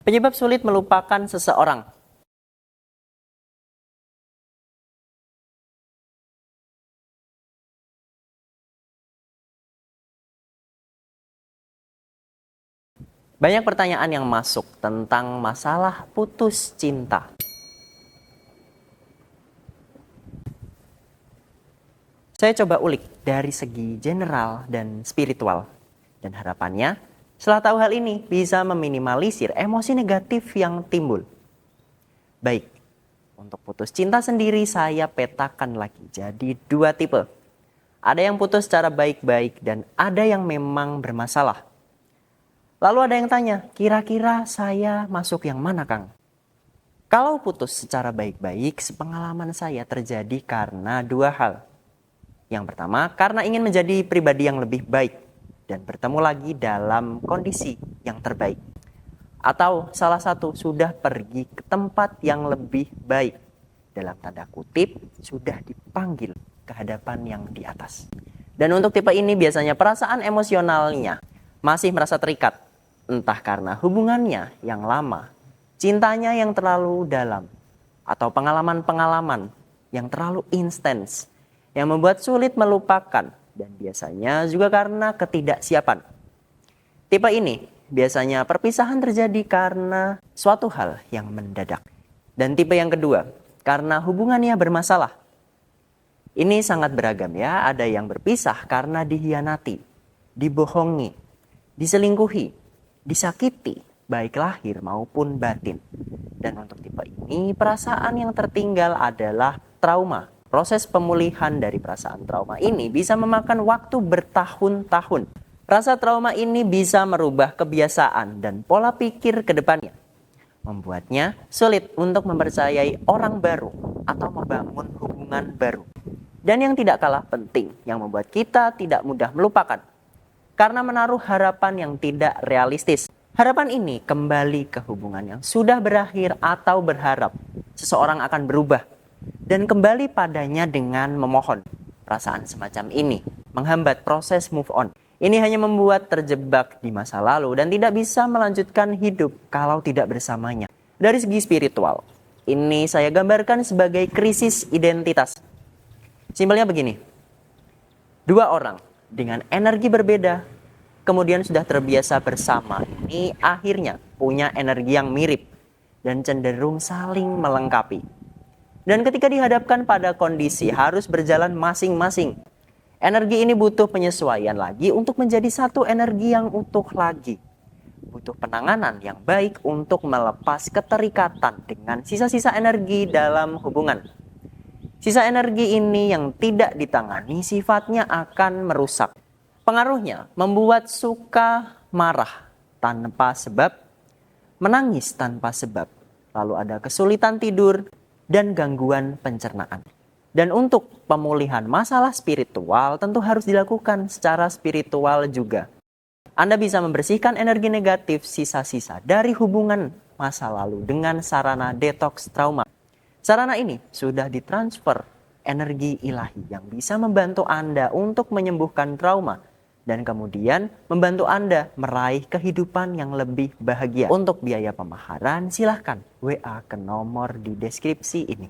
Penyebab sulit melupakan seseorang. Banyak pertanyaan yang masuk tentang masalah putus cinta. Saya coba ulik dari segi general dan spiritual. Dan harapannya, setelah tahu hal ini bisa meminimalisir emosi negatif yang timbul. Baik, untuk putus cinta sendiri saya petakan lagi jadi 2 tipe. Ada yang putus secara baik-baik dan ada yang memang bermasalah. Lalu ada yang tanya, kira-kira saya masuk yang mana, Kang? Kalau putus secara baik-baik, sepengalaman saya terjadi karena 2 hal. Yang pertama, karena ingin menjadi pribadi yang lebih baik dan bertemu lagi dalam kondisi yang terbaik. Atau salah satu sudah pergi ke tempat yang lebih baik. Dalam tanda kutip, sudah dipanggil ke hadapan yang di atas. Dan untuk tipe ini biasanya perasaan emosionalnya masih merasa terikat. Entah karena hubungannya yang lama, cintanya yang terlalu dalam, atau pengalaman-pengalaman yang terlalu intens, yang membuat sulit melupakan, dan biasanya juga karena ketidaksiapan. Tipe ini biasanya perpisahan terjadi karena suatu hal yang mendadak. Dan tipe yang kedua, karena hubungannya bermasalah. Ini sangat beragam ya, ada yang berpisah karena dihianati, dibohongi, diselingkuhi, disakiti, baik lahir maupun batin. Dan untuk tipe ini, perasaan yang tertinggal adalah trauma. Proses pemulihan dari perasaan trauma ini bisa memakan waktu bertahun-tahun. Rasa trauma ini bisa merubah kebiasaan dan pola pikir ke depannya, membuatnya sulit untuk mempercayai orang baru atau membangun hubungan baru. Dan yang tidak kalah penting, yang membuat kita tidak mudah melupakan, karena menaruh harapan yang tidak realistis. Harapan ini kembali ke hubungan yang sudah berakhir atau berharap seseorang akan berubah dan kembali padanya dengan memohon. Perasaan semacam ini menghambat proses move on. Ini hanya membuat terjebak di masa lalu dan tidak bisa melanjutkan hidup kalau tidak bersamanya. Dari segi spiritual, ini saya gambarkan sebagai krisis identitas. Simpelnya begini, 2 orang dengan energi berbeda, kemudian sudah terbiasa bersama, ini akhirnya punya energi yang mirip dan cenderung saling melengkapi. Dan ketika dihadapkan pada kondisi harus berjalan masing-masing, energi ini butuh penyesuaian lagi untuk menjadi satu energi yang utuh lagi. Butuh penanganan yang baik untuk melepas keterikatan dengan sisa-sisa energi dalam hubungan. Sisa energi ini yang tidak ditangani sifatnya akan merusak. Pengaruhnya membuat suka marah tanpa sebab, menangis tanpa sebab, lalu ada kesulitan tidur dan gangguan pencernaan. Dan untuk pemulihan masalah spiritual tentu harus dilakukan secara spiritual juga. Anda bisa membersihkan energi negatif sisa-sisa dari hubungan masa lalu dengan sarana detox trauma. Sarana ini sudah ditransfer energi ilahi yang bisa membantu Anda untuk menyembuhkan trauma dan kemudian membantu Anda meraih kehidupan yang lebih bahagia. Untuk biaya pemaharan silahkan WA ke nomor di deskripsi ini.